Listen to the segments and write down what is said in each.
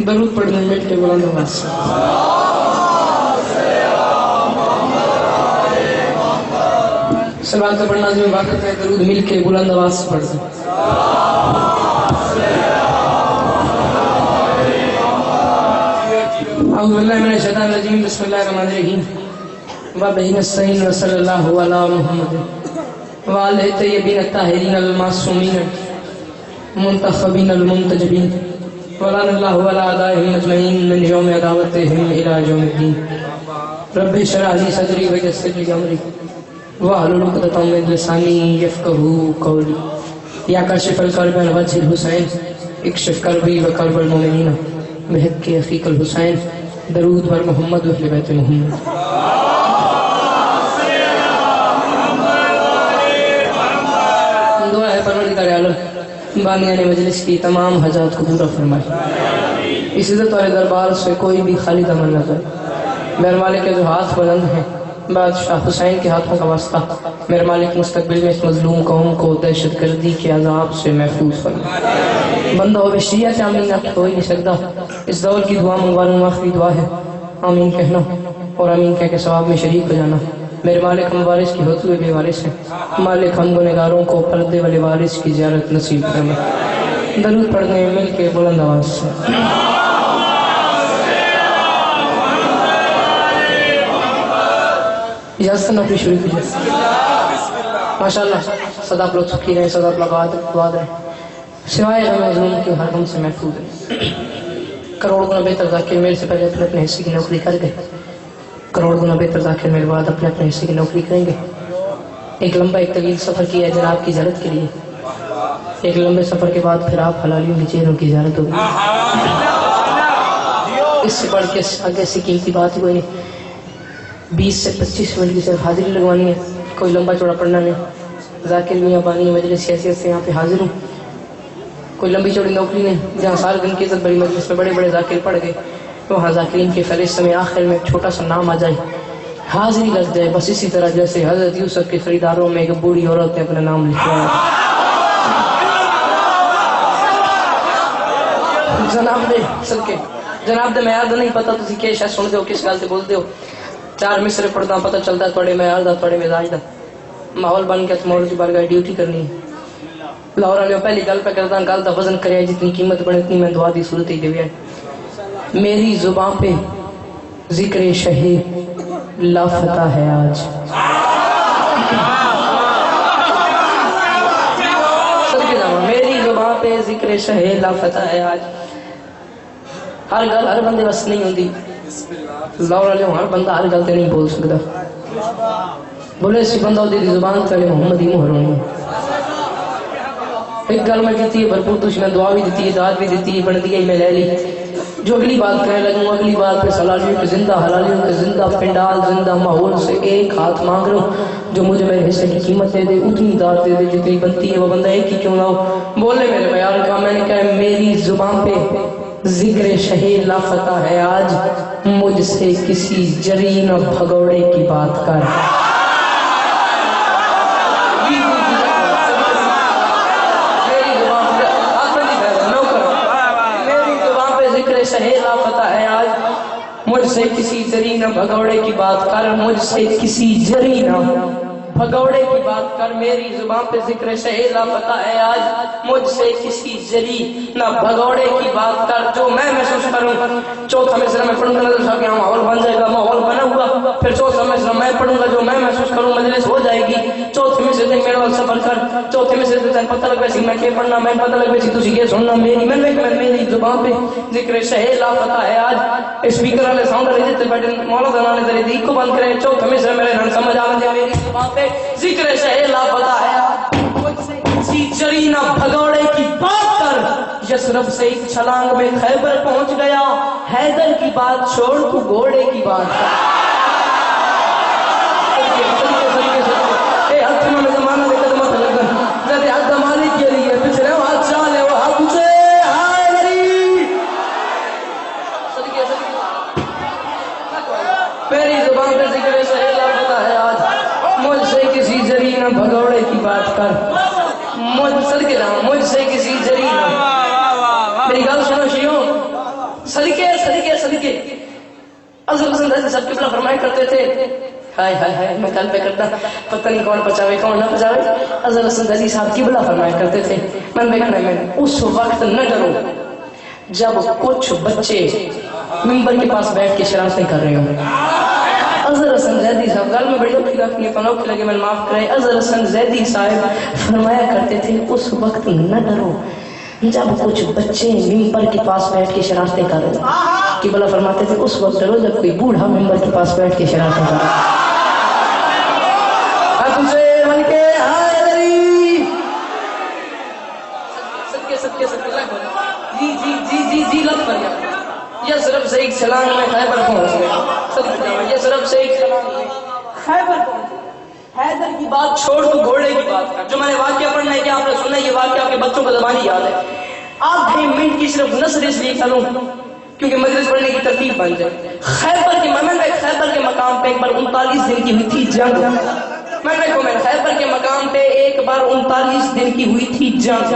درود پڑھنے مل کے بلند آواز سے صلوات کا پڑھنا جو عبادت ہے، درود مل کے بلند آواز سے پڑھ سکتے. اعوذ باللہ من الشیطان الرجیم، بسم اللہ الرحمن الرحیم. وبہ نستعین وصلی اللہ علی محمد وآلہ الطیبین الطاہرین المعصومین منتخبین المنتجبین ولعن اللہ علی اعدائہم اجمعین من یوم عداوتہم الی یوم الدین. رب اشرح لی صدری ویسر لی امری واحلل عقدۃ من لسانی یفقہوا قولی. یا کاشف الکرب عن وجہ الحسین اکشف کربی وکرب المؤمنین بحق اخیک الحسین. درود بر محمد و اہل بیت محمد. دعا ہے پروردگار عالم بانیان مجلس کی تمام حاجات کو پورا فرمائے. اس عزت والے دربار سے کوئی بھی خالی دامن نہ جائے. میرے مالک کے جو ہاتھ بلند ہیں بادشاہ حسین کے ہاتھوں کا واسطہ، میرے مالک مستقبل میں اس مظلوم قوم کو دہشت گردی کے عذاب سے محفوظ فرمائے. بندہ و بشریت آمین آپ ہو ہی نہیں سکتا. اس دور کی دعا منگوالوں آخری دعا ہے، آمین کہنا اور آمین کہہ کے ثواب میں شریک ہو جانا. میرے مالک ہم وارث کی ہوتے ہوئے بے وارث ہیں. مالک ہم گنہگاروں کو پردے والے وارث کی زیارت نصیب فرمائے. درود پڑھنے مل کے بلند آواز سے. اجازت نوکری شروع کیجیے. ماشاءاللہ صدا آپ لوگ سکھی رہے، صدا آپ لوگ آباد رہے، سوائے غم مظلوم کے ہر غم سے محفوظ ہے. کروڑ گنا بہتر ذاکر میرے سے پہلے اپنے اپنے حصے کی نوکری کر گئے، کروڑ گنا بہتر ذاکر میرے بعد اپنے اپنے حصے کی نوکری کریں گے. ایک لمبا ایک طویل سفر کیا ہے جناب کی زیارت کے لیے. ایک لمبے سفر کے بعد پھر آپ حلالیوں کی چہروں کی زیارت ہوگی. اس سے بڑھ کے آگے سے قیمتی بات کوئی نہیں. 20 سے 25 منٹ کی صرف حاضری لگوانی ہے، کوئی لمبا چوڑا پڑھنا نہیں. ذاکر میاں بانی مجلس حیثیت سے یہاں پہ حاضر ہوں. کوئی لمبی چوڑی نوکری نہیں. جہاں سال دن کی عزت بڑی مجلس میں بڑے بڑے ذاکر پڑھ گئے، وہاں ذاکرین کے فہرست میں آخر میں چھوٹا سا نام آ جائے، حاضری لگ جائے. بس اسی طرح جیسے حضرت یوسف کے خریداروں میں ایک بوڑھی عورت نے اپنا نام لکھوایا. جناب دے معیار دا نہیں پتا تسی کہ شاید سن دے ہو کس گل تے بول دے ہو. 4 مصرے پڑھدا پتہ چلدا تھوڑے معیار دا تھوڑے مزاج دا. ماحول بن کے تمہاری کی بارگاہ ڈیوٹی کرنی ہے. لاہور والے پہلی گل پہ کردا گل دا وزن کرے جتنی قیمت بنے اتنی میں دعا دی صورت ہی دے. میری زبان پہ ذکر شہید لافتہ ہے آج. میری زبان پہ ذکر شہید لافتہ ہے آج. ہر گل ہر بندے بس نہیں ہوندی. لاہور والے ہر بندہ ہر گل تے نہیں بول سکتا. بولے سی بندہ دی زبان تے محمد ہی مہر ہونی. ایک گل میں کہتی ہے بھرپور دشمن دعا بھی دیتی ہے، داد بھی دیتی ہے، بن دیا ہی میں لے لی. جو اگلی بات کہنے لگوں اگلی بات پہ سلالیوں کے زندہ، حلالیوں کے زندہ، پنڈال زندہ ماحول سے ایک ہاتھ مانگ رہا ہوں جو مجھے میرے حصے کی قیمت دے دے، اتنی داد دے دے جتنی بنتی ہے. وہ بندہ ایک ہی کیوں نہ ہو. بولے میرے بیان کا میں نے کہا میری زبان پہ ذکر شہید لافتہ ہے آج. مجھ سے کسی جری نہ بھگوڑے کی بات کر. مجھ سے کسی جری نہ بھگوڑے کی بات کر. مجھ سے کسی جری نہ بھگوڑے کی بات کر. میری زبان پہ ذکر شہید لافتہ ہے آج. مجھ سے کسی جری نہ بھگوڑے کی بات کر. جو میں محسوس کروں چوتھا مصرع میں پڑھوں گا نظر صاحب یہاں ماحول بن جائے گا. ماحول بنا ہوا پھر چوتھا مصرع میں پڑھوں گا. جو میں محسوس کروں مجلس ہو جائے گی. چوتھے مصرع تک میرے وقت سفر کر. چوتھے مصرع تک پتہ لگ ویسی میں کہ پڑھنا میں پتہ لگ ویسی تجھے یہ سننا. میری زبان پہ ذکر شہید لافتہ ہے آج. اسپیکر والے ساؤنڈ والے جتنے بیٹھے مولا زنانے ذرے دی کو بند کرے. چوتھے مصرع میرے نام سمجھ آ جائے. میری زبان پہ ذکر شہید لافتہ ہے آج. مجھ سے کسی جری نہ بھگوڑے کی بات کر. یثرب سے ایک چھلانگ میں خیبر پہنچ گیا. حیدر کی بات چھوڑ تو گھوڑے کی بات کر. میری زبان پہ ذکر شہید لافتہ ہے آج. مجھ سے کسی جری نہ بھگوڑے کی بات کر. مجھ سے کسی جری نہ. میری گل سنو شیو. ہائے ہائے ہائے میں کل پہ کرتا پتہ نہیں کون پچاوے کون نہ پچاوے. اظہر حسن زیدی صاحب کی بلا فرمایا کرتے تھے میں دیکھنا میں اس وقت نہ ڈرو جب کچھ بچے ممبر کے پاس بیٹھ کے شرارتیں کر رہے ہوں. اظہر حسن زیدی صاحب گل میں بڑی اوکھی رکھنی پنوکھی لگے میں معاف کرے. اظہر حسن زیدی صاحب فرمایا کرتے تھے اس وقت نہ ڈرو جب کچھ بچے ممبر کے پاس بیٹھ کے شرارتیں کر رہے ہیں. قبلہ فرماتے تھے اس وقت ڈرو جب کوئی بوڑھا ممبر کے پاس بیٹھ کے شرارتیں کر رہا ہے. جی لگ پر یہ صرف سے ایک چھلانگ میں خیبر پہنچ گیا. یہ صرف سے ایک چھلانگ میں خیبر پہنچ گیا. حیدر کی بات چھوڑ تو گھوڑے کی بات کر. جو میں نے واقعہ پڑھنا ہے کہ آپ نے سنا یہ واقعہ آپ کے بچوں کو زبانی یاد ہے. آدھے منٹ کی صرف نثر اس لیے کروں کیونکہ مجلس پڑھنے کی ترتیب بن جائے. خیبر کے مقام پہ ایک بار 39 دن کی ہوئی تھی جنگ. میں خیبر کے مقام پہ ایک بار 39 دن کی ہوئی تھی جنگ.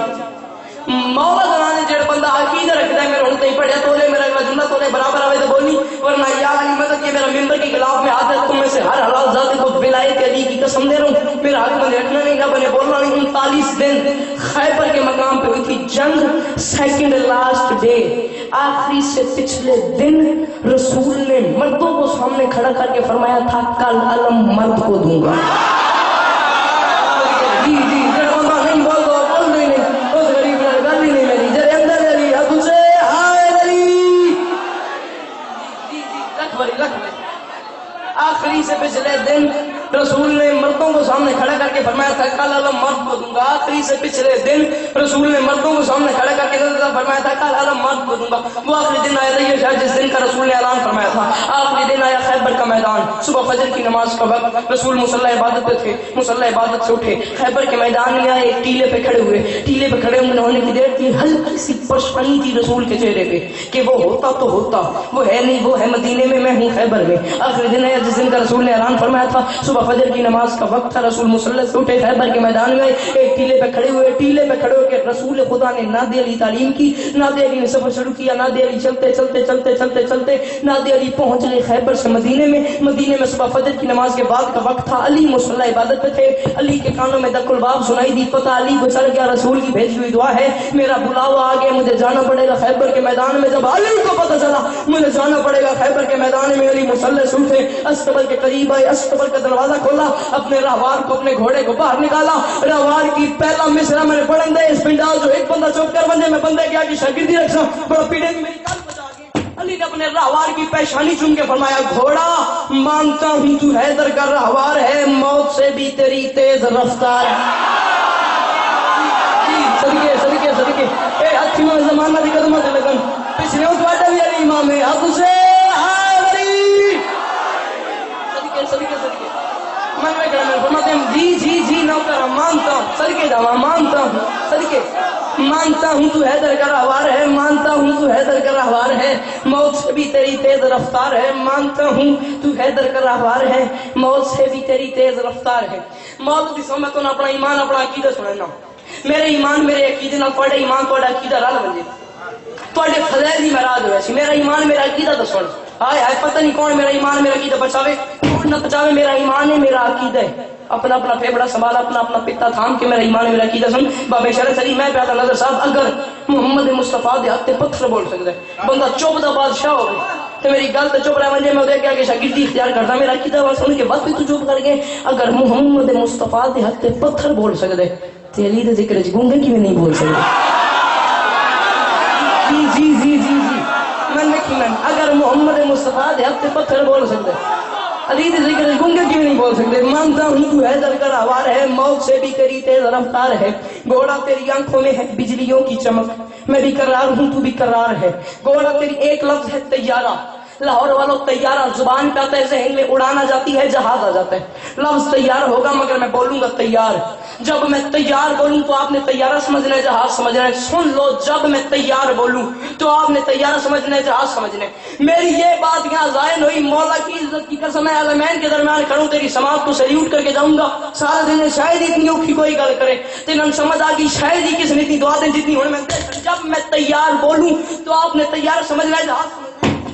مولا زمانے جڑ بندہ عقیدہ رکھتا ہے میرے ہوں تے پڑھیا تولے میرا جملہ تولے برابر آوے تو بولنی ورنہ یا علی مدد کہ میرا ممبر کے خلاف میں ہاتھ ہے تم میں سے ہر حلال ذات کو ولایت علی کی قسم دے رہا ہوں میرا حق میں ہٹنا نہیں نہ بنے بولنا نہیں. 39 دن خیبر کے مقام پہ ہوئی تھی جنگ. سیکنڈ لاسٹ ڈے آخری سے پچھلے دن رسول نے مردوں کو سامنے کھڑا کر کے فرمایا تھا کل علم مرد کو دوں گا. آخری سے پچھلے دن رسول نے مردوں کو سامنے کھڑا کر کے فرمایا تھا کل علم مرد کو دوں گا. آخری سے پچھلے دن رسول نے مردوں کو سامنے کھڑا کر کے فرمایا تھا کل علم مرد کو دوں گا. وہ آخری دن آیا تھا شاید جس دن کا رسول نے اعلان فرمایا تھا. آخری دن آیا خیبر کا میدان. صبح فجر کی نماز کا وقت رسول مصلی عبادت پہ تھے. مصلی عبادت سے اٹھے خیبر کے میدان میں آئے. ایک ٹیلے پہ کھڑے ہوئے. ٹیلے پہ کھڑے ہونے کی دیر تھی. ہلکی سی پرسپنی تھی رسول کے چہرے پہ کہ وہ ہوتا تو ہوتا وہ ہے نہیں وہ ہے مدینے میں میں ہوں خیبر میں. آخری دن آیا جس دن کا رسول نے اعلان فرمایا تھا. صبح فجر کی نماز کا وقت تھا. رسول مصلی سے اٹھے خیبر کے میدان میں ایک ٹیلے پہ کھڑے ہوئے. ٹیلے پہ کھڑے ہو کے رسول خدا نے نادی علی تعلیم کی. نادی علی نے سفر شروع کیا. نادی علی چلتے چلتے چلتے چلتے چلتے نادی علی پہنچ گئے خیبر سے مدینے میں. مدینے میں صبح فجر کی نماز کے بعد کا وقت تھا. علی مصلی عبادت پہ تھے. علی کے کانوں میں دق الباب سنائی دی. پتہ علی کو چل گیا رسول کی بھیجی ہوئی دعا ہے. میرا بلاوا آ گیا مجھے جانا پڑے گا خیبر کے میدان میں. جب علی کو پتہ چلا مجھے جانا پڑے گا خیبر کے میدان میں علی مصلی سے اٹھے. استبل کے قریب آئے. استبل کا دروازہ کھولا. اپنے راہوار کو اپنے گھوڑے کو باہر نکالا. راہوار کی پہلا مصرع میں نے پڑھن دے اس پنڈال جو ایک بندہ چوپ کر بندے میں بندے کی آگے شاگردی رکھا بڑا پیڑے میں میری کل بچا گئی. علی نے اپنے راہوار کی پیشانی چوم کے فرمایا گھوڑا مانتا ہوں تو حیدر کا راہوار ہے موت سے بھی تیری تیز رفتار. صدقے صدقے صدقے اے ہاتھی میں زمانہ دی قدموں سے لگن پچھلے تو آٹا بھی علی امام ہے. اب سے صدقے صدقے صدقے من میں کہنا میں فرماتے ہیں جی جی جی نوکر مانتا ہوں صدقے جاوا مانتا ہوں صدقے مانتا ہوں تو حیدر کا راہوار ہے. مانتا ہوں تو حیدر کا راہوار ہے موت سے بھی تیری تیز رفتار ہے. مانتا ہوں تو حیدر کا راہوار ہے موت سے بھی تیری تیز رفتار ہے. موت کی سمجھ تو اپنا ایمان اپنا عقیدہ سننا. میرے ایمان میرے عقیدے نال تواڈا ایمان تواڈا عقیدہ رل بن جائے. تواڈے فضائل دی مراد ہوئے سی. میرا ایمان میرا عقیدہ تو سن. ہائے ہائے پتہ نہیں کون میرا ایمان میرا عقیدہ بچاوے کون نہ بچاوے. میرا ایمان ہے میرا عقیدہ ہے. اپنا اپنا پھیپڑا سنبھالا اپنا اپنا پتا تھام کے میرا ایمان ہے میرا عقیدہ سن. بابے شرف علی میں پیدا نظر صاحب اگر محمد مصطفیٰ دے ہاتھ پتھر بول سکتا ہے بندہ چپ دا بادشاہ ہو تو میری گل تو چپ رہا منجے میں دے کے آگے شاگردی اختیار کرتا. میرا عقیدہ وا سن کے بعد بھی تو چپ کر گئے. اگر محمد مصطفیٰ دے ہاتھ پتھر بول سکتا ہے تے علی دے ذکر وچ گونگے کیویں نہیں بول سکتے. جی جی جی جی جی من یقیناً اگر محمد مصطفیٰ دے ہاتھ پتھر بول سکتے علی دے ذکر گونگے کیوں نہیں بول سکتے. مانتا ہوں تو حیدر کا راہوار ہے موت سے بھی تیری تیز رفتار ہے. گھوڑا تیری آنکھوں میں ہے بجلیوں کی چمک میں بھی قرار ہوں تو بھی قرار ہے. گھوڑا تیری ایک لفظ ہے طیارہ. لاہور والوں طیارہ زبان پہ آتا ہے ذہن میں اڑانا جاتی ہے جہاز آ جاتا ہے. لفظ تیار ہوگا مگر میں بولوں گا تیار. جب میں تیار بولوں تو آپ نے طیارہ سمجھنا ہے جہاز سمجھنا ہے. سن لو جب میں تیار بولوں تو آپ نے طیارہ سمجھنا ہے جہاز سمجھنا ہے. میری یہ بات یہاں ظاہر ہوئی مولا کی عزت کی قسم ہے عالمین کے درمیان کھڑوں تیری سماعت کو سلیوٹ کر کے جاؤں گا. سارے دن شاید اتنی اوکھی کوئی گل کرے تین سمجھ آ گئی شاید ہی کس نے اتنی دعا دیں جتنی ہونے میں. جب میں تیار بولوں تو آپ نے تیار سمجھنا ہے جہاز سمجھنا ہے.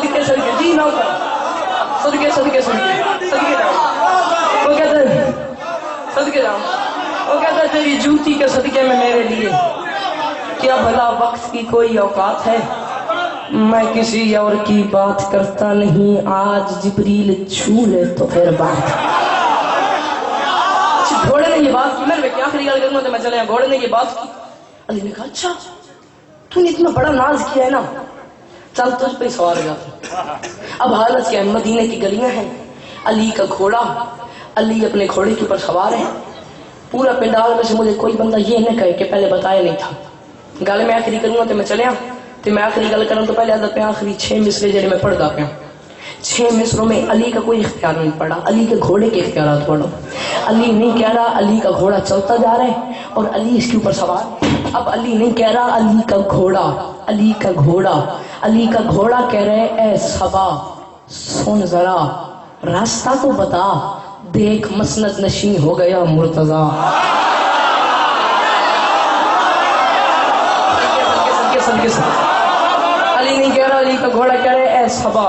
صدقے صدقے جی نوکر صدقے صدقے صدقے صدقے جاؤ وہ کہتا ہے صدقے جاؤ وہ کہتا ہے تیری جوتی کے صدقے میں میرے لیے کیا بھلا وقت کی کوئی اوقات ہے میں کسی اور کی بات کرتا نہیں آج جبریل چھو لے تو پھر بات گھوڑے نے یہ بات کی میں کیا آخری گل کروں تو میں چلے گھوڑے نے یہ بات کی علی نے کہا اچھا تو نے اتنا بڑا ناز کیا ہے نا چل تجھ پہ سوار جاتا اب حالت کیا ہے مدینے کی گلیاں ہیں علی کا گھوڑا علی اپنے گھوڑے کے اوپر سوار ہے پورا پنڈال میں سے مجھے کوئی بندہ یہ نہ کہے کہ پہلے بتایا نہیں تھا گل میں آخری کروں تو میں چلیا تو میں آخری گل کروں تو پہلے آدھا پہ آخری 6 مصرے جڑے میں پڑھتا پیا 6 مصروں میں علی کا کوئی اختیار نہیں پڑا علی کے گھوڑے کے اختیارات پڑھو علی نہیں کہہ رہا علی کا گھوڑا چلتا جا رہا ہے اور علی اس کے اوپر سوار اب علی نہیں کہہ رہا علی کا گھوڑا علی کا گھوڑا علی کا گھوڑا کہہ رہے اے صبا سن ذرا راستہ تو بتا دیکھ مسند نشین ہو گیا مرتضیٰ علی نہیں کہہ رہا علی کا گھوڑا کہہ رہے اے صبا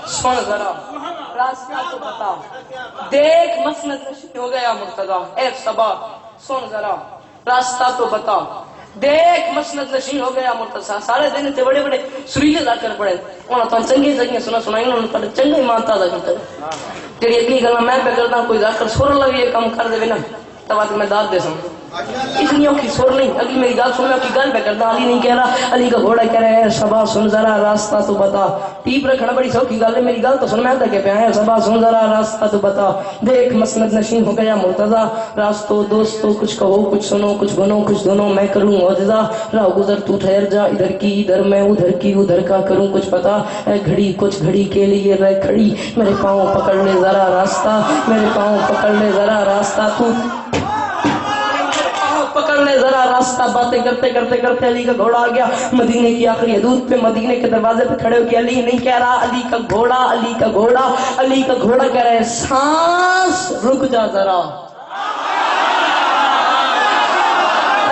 سن ذرا راستہ تو بتا دیکھ مسند نشین ہو گیا مرتضیٰ اے صبا سن ذرا راستہ تو بتا دیکھ مسند نشین ہو گیا مرتضیٰ سارے دن تے بڑے بڑے سریلے لا کر پڑے انہوں تو چنگی چنگی سنائی انہوں نے چنگا ہی مانتا تھا کرتا تیری اگلی گل میں پہ کرتا ہوں کوئی ذاکر سر لگی یہ کام کر دے نا تب میں داد دے سکوں اتنی اوکھی سور نہیں اگلی میری گل سننا کی گل پہ کرتا علی نہیں کہہ رہا علی کا گھوڑا کہہ رہا ہے صبا سن ذرا راستہ تو بتا ٹیپ رکھنا بڑی سوکھی گل ہے میری گل تو سن میں کہ پیا ہے صبا سن ذرا راستہ تو بتا دیکھ مسند نشین ہو گیا مرتضیٰ راستو دوستو کچھ کہو کچھ سنو کچھ بنو کچھ دونوں میں کروں معجزہ راہ گزر تو ٹھہر جا ادھر کی ادھر میں ادھر کی ادھر کا کروں کچھ پتا اے گھڑی کچھ گھڑی کے لیے رہ کھڑی میرے پاؤں پکڑ لے ذرا راستہ میرے پاؤں پکڑ لے ذرا راستہ تو پکڑ لے ذرا راستہ باتیں کرتے کرتے کرتے علی کا گھوڑا آ گیا مدینے کی آخری حدود پہ مدینے کے دروازے پہ کھڑے ہو کے علی نہیں کہہ رہا علی کا گھوڑا علی کا گھوڑا علی کا گھوڑا کہہ رہا ہے سانس رک جا ذرا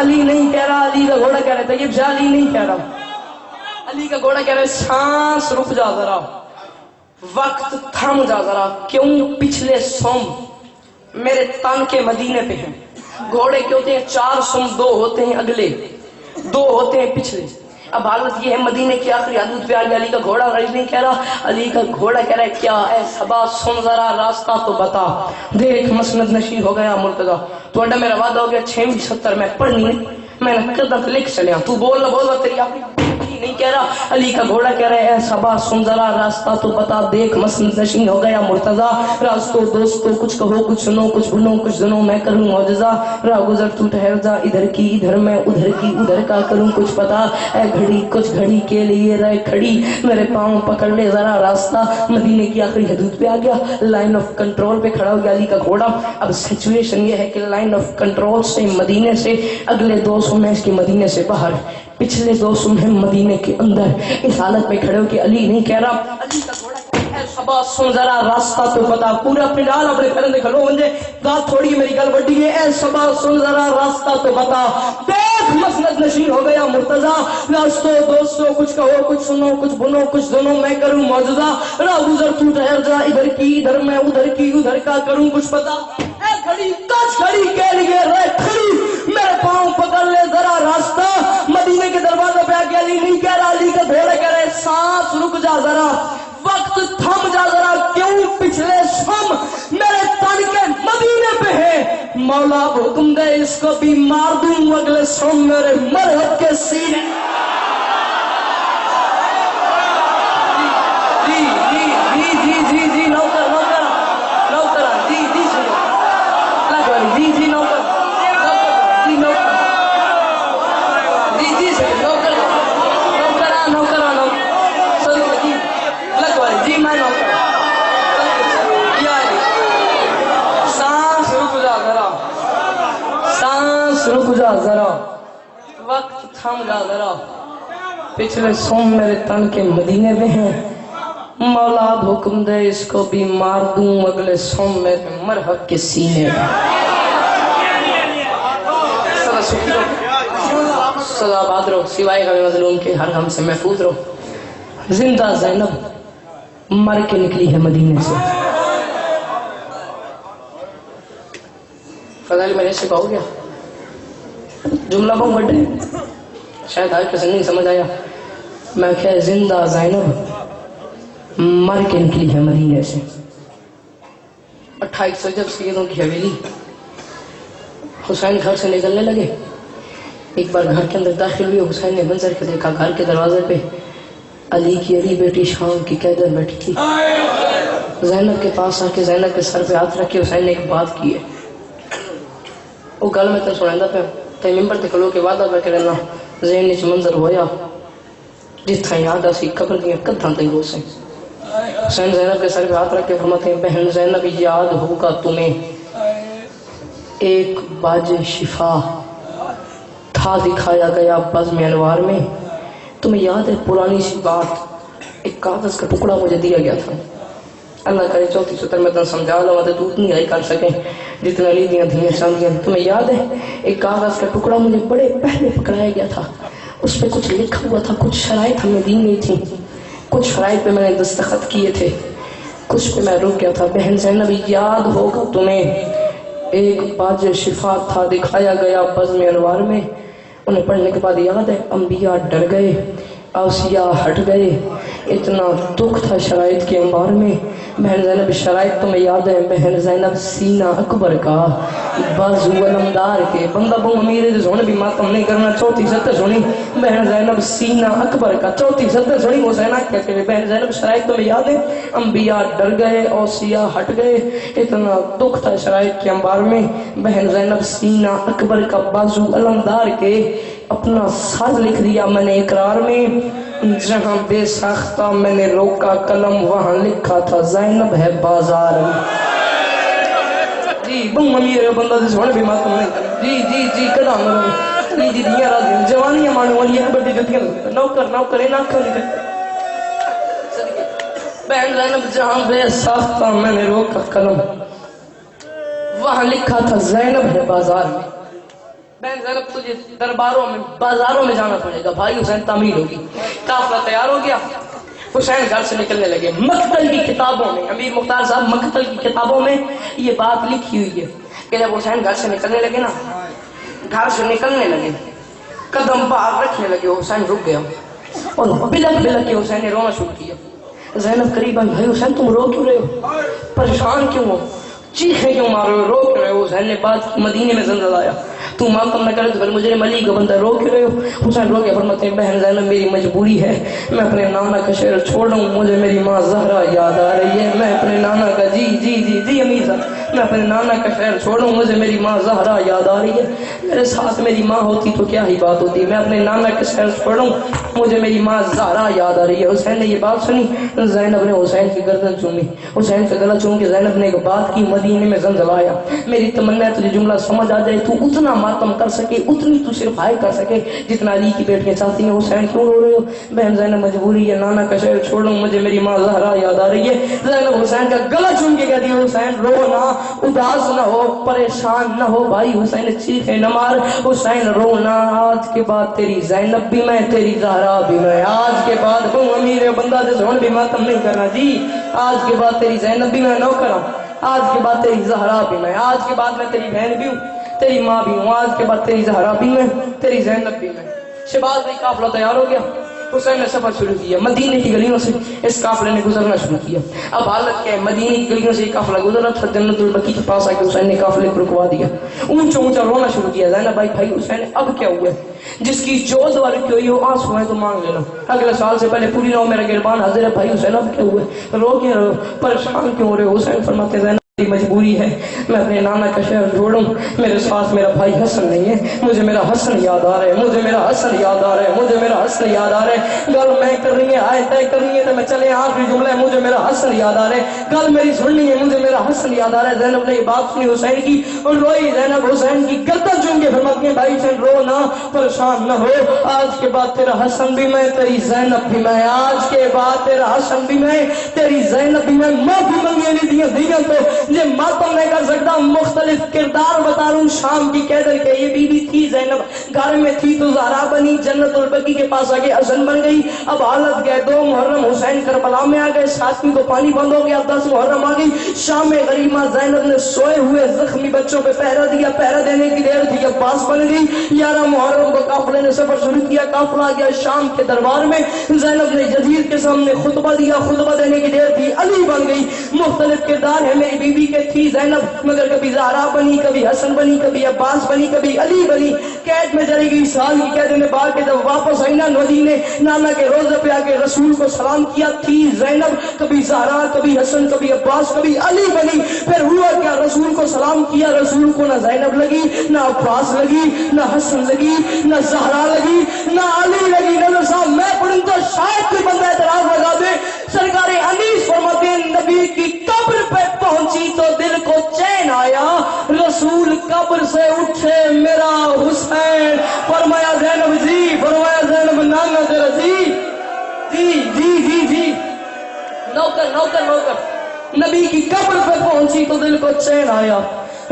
علی نہیں کہہ رہا علی کا گھوڑا کہہ رہا ہے طیب شاہ علی نہیں کہہ رہا علی کا گھوڑا کہہ رہا ہے سانس رک جا ذرا وقت تھم جا ذرا کیوں پچھلے سوم میرے تن کے مدینے پہ ہیں گھوڑے کے ہوتے ہیں 4 سم 2 ہوتے ہیں اگلے 2 ہوتے ہیں پچھلے اب حالت یہ ہے مدینے کی آخری حدود پہ علی کا گھوڑا علی نہیں کہہ رہا علی کا گھوڑا کہہ رہا ہے کیا اے صبا سن ذرا راستہ تو بتا دیکھ مسند نشین ہو گیا مرتضیٰ تو اڈا میرا وعدہ ہو گیا 670 میں پڑھنی نہیں میں نے قدر لکھ چلیا تو بول نہ بول تیری آخری نہیں کہہ رہا علی کا گھوڑا کہہ رہا ہے اے صبا سن ذرا راستہ تو بتا دیکھ مسند نشین ہو گیا مرتضیٰ راستو دوستو کچھ کہو کچھ سنو کچھ بنو کچھ دنو میں کروں معجزہ راہ گزر تو ٹھہر جا ادھر کی ادھر میں ادھر کی ادھر کا کروں کچھ پتا اے گھڑی کچھ گھڑی کے لیے رہ کھڑی میرے پاؤں پکڑ لے ذرا راستہ مدینے کی آخری حدود پہ آ گیا لائن آف کنٹرول پہ کھڑا ہو گیا علی کا گھوڑا اب سچویشن یہ ہے کہ لائن آف کنٹرول سے مدینے سے اگلے 200 میں اس کے مدینے سے باہر پچھلے 200 میں مدینے کے اندر اس حالت میں کھڑے ہو کہ علی نہیں کہہ رہا علی کا گھوڑا اے صبا سن ذرا راستہ تو پتا پورا پنڈال اپنے پھیرن دے کھلو منجے بات تھوڑی میری گل بڑی ہے اے صبا سن ذرا راستہ تو بتا دیکھ مسند نشین ہو گیا مرتضیٰ راستو دوستو کچھ کہو کچھ سنو کچھ بنو کچھ دونوں میں کروں معجزہ راہ گزر تو ٹھہر جا ادھر کی ادھر میں ادھر کی ادھر کا کروں کچھ پتا اے گھڑی کچھ گھڑی کے لیے رہ کھڑی میرے پاؤں پکڑ لے ذرا راستہ مدینے کے دروازے پہ آگے علی نہیں کہہ رہا علی کا گھوڑا کہہ رہے سانس رک جا ذرا وقت تھم جا ذرا کیوں پچھلے سم میرے تن کے مدینے پہ ہے مولا حکم دے اس کو بھی مار دوں اگلے سم میرے مرحب کے سینے جی نوکر رک جا ذرا وقت تھم جا ذرا پچھلے سوم میرے تن کے مدینے میں ہیں مولا حکم دے اس کو بھی مار دوں اگلے سوم میرے مرحب کے سینے سدا باد رہو سوائے غم مظلوم کے ہر غم سے محفوظ رہو زندہ زینب مر کے نکلی ہے مدینے سے. فضائل میرے سے ہو گیا جملہ بہت بڑا ہے, شاید آج کسی نہیں سمجھ آیا. میں کہ زندہ زینب مر کے نکلی ہے مدینے سے. 28 جب سیدوں کی حویلی, حسین گھر سے نکلنے لگے. ایک بار گھر کے اندر داخل ہوئے, حسین نے منظر کے دیکھا گھر کے دروازے پہ علی کی علی بیٹی شام کی قیدر بیٹھی تھی. زینب کے پاس آ کے زینب کے سر پہ ہاتھ رکھے حسین نے ایک بات کی ہے. وہ گل میں تو سنائندہ پہ تے ممبر تے کھلو کے وعدہ پہ کرنا ذہن وچ منظر ہویا جتھا یاد اسی قبر دیاں کدھاں تے ہو سے. حسین زینب کے سر پہ ہاتھ رکھ کے فرماتے ہیں بہن زینب یاد ہوگا تمہیں ایک باج شفا تھا دکھایا گیا بزم انوار میں. تمہیں یاد ہے پرانی سی بات, ایک کاغذ کا ٹکڑا مجھے دیا گیا تھا. اللہ کرے 34 سطر میں تن سمجھا لوں تو اتنی آئی کر سکیں جتنا علی دیاں دھیاں چاندیاں. تمہیں یاد ہے ایک کاغذ کا ٹکڑا مجھے بڑے پہلے پکڑایا گیا تھا, اس پہ کچھ لکھا ہوا تھا, کچھ شرائط ہمیں دی گئی تھی, کچھ شرائط پہ میں نے دستخط کیے تھے, کچھ پہ میں رک گیا تھا. بہن زینب یاد ہوگا تمہیں ایک باج شفا تھا دکھایا گیا بزم انوار میں. انہیں پڑھنے کے بعد یاد ہے انبیاء ڈر گئے, اوصیاء ہٹ گئے, اتنا دکھ تھا شرائط کے انبار میں. بہن زینب شرائط تمہیں یاد ہے بہن زینب سینہ اکبر کا بازو علمدار کے. بندہ بہو امیر ہے سونے بھی ماتم نہیں کرنا. 34 سطر سنی بہن زینب سینہ اکبر کا. 34 سطر سنی حسین کیا کہ بہن زینب شرائط تمہیں یاد ہے انبیاء ڈر گئے اوصیاء ہٹ گئے, اتنا دکھ تھا شرائط کے انبار میں. بہن زینب سینہ اکبر کا بازو علمدار کے, اپنا سر لکھ دیا میں نے اقرار میں. جہاں بے ساختہ میں نے روکا قلم وہاں لکھا تھا زینب ہے بازار میں. جی بہو امیر ہے بندہ سے سونے بھی ماتم نہیں کرنا. جی جی جی کدا مرو جی جی دنیا راضی جوانیاں مانو والی اکبر دی جتیاں نوکر نوکر نہ کھو نکل. بہن زینب جہاں بے ساختہ میں نے روکا قلم وہاں لکھا تھا زینب ہے بازار میں. بہن زینب تجھے درباروں میں بازاروں میں جانا پڑے گا. بھائی حسین تعمیر ہوگی, قافلہ تیار ہو گیا. حسین گھر سے نکلنے لگے. مقتل کی کتابوں میں امیر مختار صاحب مقتل کی کتابوں میں یہ بات لکھی ہوئی ہے کہ جب حسین گھر سے نکلنے لگے نا, گھر سے نکلنے لگے قدم باہر رکھنے لگے, حسین رک گیا اور بلک بلک کے حسین نے رونا شروع کیا. زینب قریب آئی, بھائی حسین تم رو کیوں رہے ہو, پریشان کیوں ہو, چیخیں کیوں مار رہے ہو, رو کیوں رہے ہو. حسین نے بات کی مدینے میں زلزلہ آیا, تو ماتم نہ کرے تو پھر مجھے ملی کا بندہ رو کیوں رہے ہو. حسین رو کے فرماتے ہیں بہن زینب میری مجبوری ہے, میں اپنے نانا کا شہر چھوڑ رہا ہوں, مجھے میری ماں زہرا یاد آ رہی ہے. میں اپنے نانا کا جی جی جی جی امیر صاحب میں اپنے نانا کا شہر چھوڑ رہا ہوں, مجھے میری ماں زہرا یاد آ رہی ہے. میرے ساتھ میری ماں ہوتی تو کیا ہی بات ہوتی, میں اپنے نانا کا شہر چھوڑ رہا ہوں, مجھے میری ماں زہرا یاد آ رہی ہے. حسین نے یہ بات سنی, زینب نے حسین کی گردن چومی, حسین کا گلا چوم کے زینب نے ایک بات کی, مدینے میں زلزلہ آیا. میری تمنا ہے تجھے جملہ سمجھ آ جائے, تو اتنا ماتم کر سکے, اتنی تو صرف ہائے کر سکے جتنا علی کی بیٹیاں چاہتی ہیں. حسین کیوں رو رہے ہو. بہن زینب مجبوری ہے, نانا کا شہر چھوڑوں, مجھے میری ماں زہرا یاد آ رہی ہے. زینب حسین کا گلا چوم کے کہتی ہے حسین رو نہ, اداس نہ ہو, پریشان نہ ہو. بھائی حسین چیخے نہ مار, حسین رو نہ, آج کے بعد تیری زینب بھی میں, تیری زہرا بھی میں. آج کے بعد بہو امیر بندہ سے سون بھی ماتم نہیں کرنا. جی آج کے بعد تیری زینب بھی میں نوکر ہوں, آج کے بعد تیری زہرا بھی میں, آج کے بعد میں تیری بہن بھی ہوں, تیری ماں بھی ہوں, آج کے بعد تیری زہرا بھی میں, تیری زینب بھی میں. شہباز بھائی قافلہ تیار ہو گیا, حسین نے سفر شروع کیا. مدینے کی گلیوں سے اس قافلے نے گزرنا شروع کیا. اب حالت کیا ہے, مدینے کی گلیوں سے یہ قافلہ گزرا تھا, جنت البقیع کے پاس آ کے حسین نے قافلے کو رکوا دیا, اونچا اونچا رونا شروع کیا. زینب بھائی حسین اب کیا ہوا ہے, جس کی جو دعا رکھی ہوئی ہو آنسو ہے تو مانگ لینا, اگلے سال سے پہلے پوری نہ ہو, میرا گربان حاضر ہے. بھائی حسین اب کیا ہوا ہے, رو کیوں رہے ہو, پریشان کیوں ہو رہے ہو. حسین فرماتے ہیں مجبوری ہے, میں اپنے نانا کا شہر چھوڑوں, میرے ساتھ میرا بھائی حسن نہیں ہے, مجھے میرا حسن یاد آ رہا ہے, مجھے میرا حسن یاد آ رہا ہے, مجھے میرا حسن یاد آ رہا ہے. گل میں کرنی ہے, آئے طے کرنی ہے تو میں چلے, آخری جملہ ہے مجھے میرا حسن یاد آ رہا ہے, گل میری سننی ہے, مجھے میرا حسن یاد آ رہا ہے. زینب نے یہ بات سنی حسین کی اور روئی. زینب حسین کی گردن چوم کے فرماتی ہیں بھائی حسین رو نہ, پریشان نہ ہو, آج کے بعد تیرا حسن بھی میں, تیری زینب بھی میں, آج کے بعد تیرا حسن بھی میں, تیری زینب بھی میں. معافی منگی علی دیاں تو یہ ماتم نہیں کر سکتا. مختلف کردار بتا رہا ہوں شام کی قیدر کے. یہ بی بی تھی زینب, گھر میں تھی تو زہرا بنی, جنت البقیع کے پاس آگے حسن بن گئی. اب حالت گئے 2 محرم حسین کربلا میں آ گئے, 7ویں کو پانی بند ہو گیا, 10 محرم آ گئی. شام غریبہ زینب نے سوئے ہوئے زخمی بچوں پہ پہرا دیا, پہرا دینے کی دیر تھی, عباس بن گئی. 11 محرم کو قافلے نے سفر شروع کیا, قافلہ آ گیا شام کے دربار میں. زینب نے یزید کے سامنے خطبہ دیا, خطبہ دینے کی دیر تھی, علی بن گئی. مختلف کردار ہے میری بیوی کے تھی زینب, مگر کبھی زہرا بنی, کبھی حسن بنی, کبھی عباس بنی, کبھی علی بنی. قید میں چلی گئی, سال کی قید میں بعد کے جب واپس آئی نا مدینے, نانا کے روزے پہ آ کے رسول کو سلام کیا. تھی زینب, کبھی زہرا, کبھی حسن, کبھی عباس, کبھی علی بنی. پھر ہوا کیا, رسول کو سلام کیا, رسول کو نہ زینب لگی, نہ عباس لگی, نہ حسن لگی, نہ زہرا لگی, نہ علی لگی. نظر صاحب میں پڑھوں تو شاید کوئی بندہ اعتراض لگا دے. سرکار انیس فرماتے ہیں نبی کی قبر پہ پہنچی تو دل کو چین آیا, رسول قبر سے اٹھے میرا حسین. فرمایا زینب جی, فرمایا زینب نانا تیرا جی جی جی جی جی نوکر نوکر نوکر. نبی کی قبر پہ پہنچی تو دل کو چین آیا,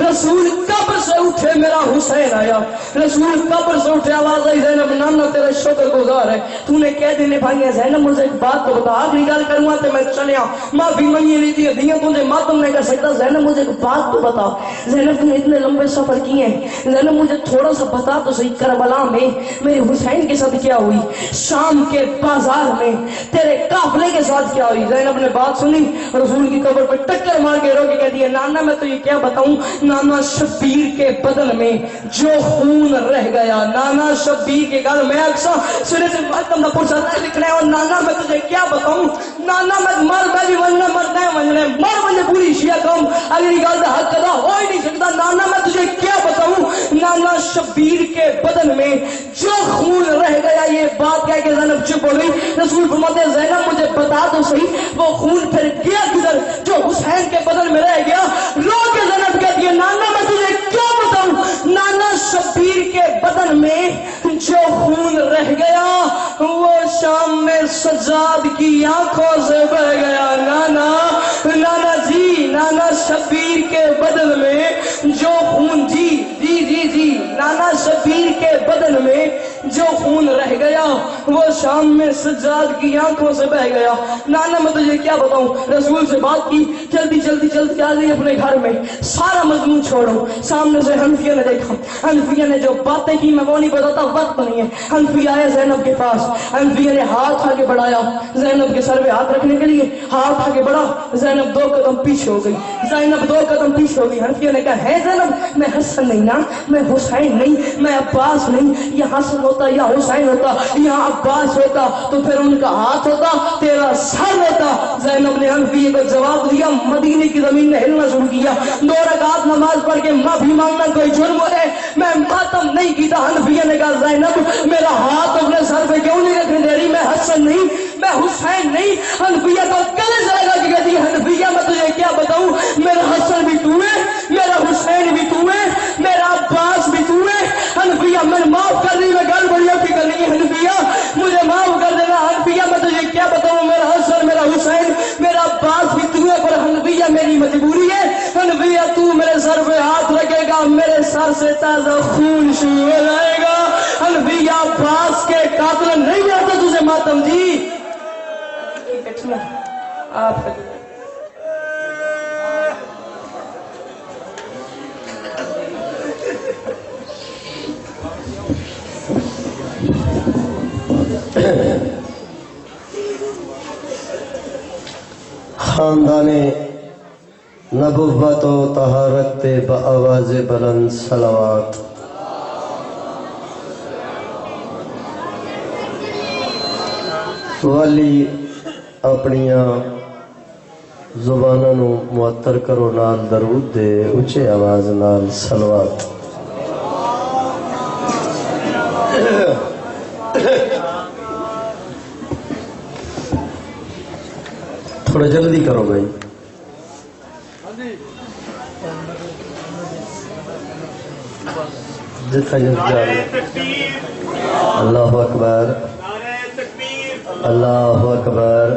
رسول قبر سے اٹھے میرا حسین آیا. رسول قبر سے اٹھے, آواز آئی زینب نانا تیرا شکر گزار ہے, تو نے کہہ دینے بھائی ہے. زینب مجھے ایک بات تو بتا, آخری گل کروں تو میں چلے آؤں, معافی منگی لی تھی دیا تجھے ماتم نہیں کر سکتا. زینب مجھے ایک بات تو بتا, زینب تم نے اتنے لمبے سفر کیے ہیں, زینب مجھے تھوڑا سا بتا تو صحیح, کربلا میں میرے حسین کے ساتھ کیا ہوئی, شام کے بازار میں تیرے قافلے کے ساتھ کیا ہوئی. زینب نے بات سنی, رسول کی قبر پہ ٹکر مار کے رو کے کہتی ہے نانا میں تو یہ کیا بتاؤں, نانا شبیر کے بدن میں جو خون رہ گیا, نانا شبیر کے گل میں اکثر سنے سے ماتم نہ پوچھا لکھنا ہے, اور نانا میں تجھے کیا بتاؤں, نانا میں میں بھی وننا مرنا ہے وننا مر وننے پوری شیعہ قوم اگلی گل کا حق ادا ہو ہی نہیں سکتا. نانا میں تجھے کیا بتاؤں, نانا شبیر کے بدن میں جو خون رہ گیا. یہ بات کہہ کے زینب چپ ہو گئی. رسول فرماتے ہیں زینب مجھے بتا تو صحیح وہ خون پھر گیا کدھر جو حسین کے بدن میں رہ گیا. رو کے زینب کہتی ہے نانا میں تجھے کیا بتاؤں, نانا شبیر کے بدن میں جو خون رہ گیا وہ شام میں سجاد کی آنکھوں سے بہ گیا. نانا نانا جی, نانا شبیر کے بدن میں جو خون, جی جی جی جی, نانا شبیر کے بدن میں جو خون رہ گیا وہ شام میں سجاد کی آنکھوں سے بہ گیا. نانا میں تجھے کیا بتاؤں. رسول سے بات کی, جلدی جلدی جلدی آ گئی اپنے گھر میں, سارا مضمون چھوڑو. سامنے سے حنفیہ نے دیکھا, حنفیہ نے جو باتیں کی میں وہ نہیں بتاتا, وقت نہیں ہے. حنفیہ آئے زینب کے پاس, حنفیہ نے ہاتھ آگے بڑھایا زینب کے سر پہ ہاتھ رکھنے کے لیے, ہاتھ آگے بڑھا, زینب 2 قدم پیچھے ہو گئی. زینب 2 قدم پیچھے ہو گئی. حنفیہ نے کہا ہے زینب میں حسن نہیں نا, میں حسین نہیں, میں عباس نہیں. یہ حسن ہوتا یا حسین ہوتا یا عباس ہوتا تو پھر ان کا ہاتھ ہوتا, تیرا سر ہوتا. زینب نے حنفیہ کو جواب دیا, مدینے کی زمین نے ہلنا شروع کیا. 2 رکعت نماز پڑھ کے معافی مانگنا کوئی جرم ہے, میں ماتم نہیں کیتا. حنفیہ نے کہا زینب میرا ہاتھ اپنے سر پہ کیوں نہیں رکھنے دے رہی, میں حسن نہیں, میں حسین نہیں. حنفیہ کو گلے سے لگا کے کہتی ہے حنفیہ میں تجھے کیا بتاؤں, میرا حسن بھی تو ہے, میرا حسین بھی تو ہے, میرا عباس بھی تو ہے. حنفیہ میں معاف کر رہی, میں گل بڑی کی کرنی ہے, حنفیہ مجھے معاف کر دینا. حنفیہ میں تجھے کیا بتاؤں, میرا حسن, میرا حسین, میرا عباس بھی تو ہے, پر حنفیہ میری مجبوری ہے. حنفیہ تو میرے سر پہ ہاتھ رکھے گا, میرے سر سے تازہ خون شروع ہو جائے گا. حنفیہ عباس کے قاتل نہیں آتا تجھے ماتم جی. آپ خاندان نبوت و طہارت با آواز بلند صلوات. والی اپنیاں زبانوں نو معطر کرو نال درود دے, اچھے آواز نال صلوات. تھوڑا جلدی کرو بھائی. جتنا جلدی جا رہے. اللہ اکبر, اللہ اکبر.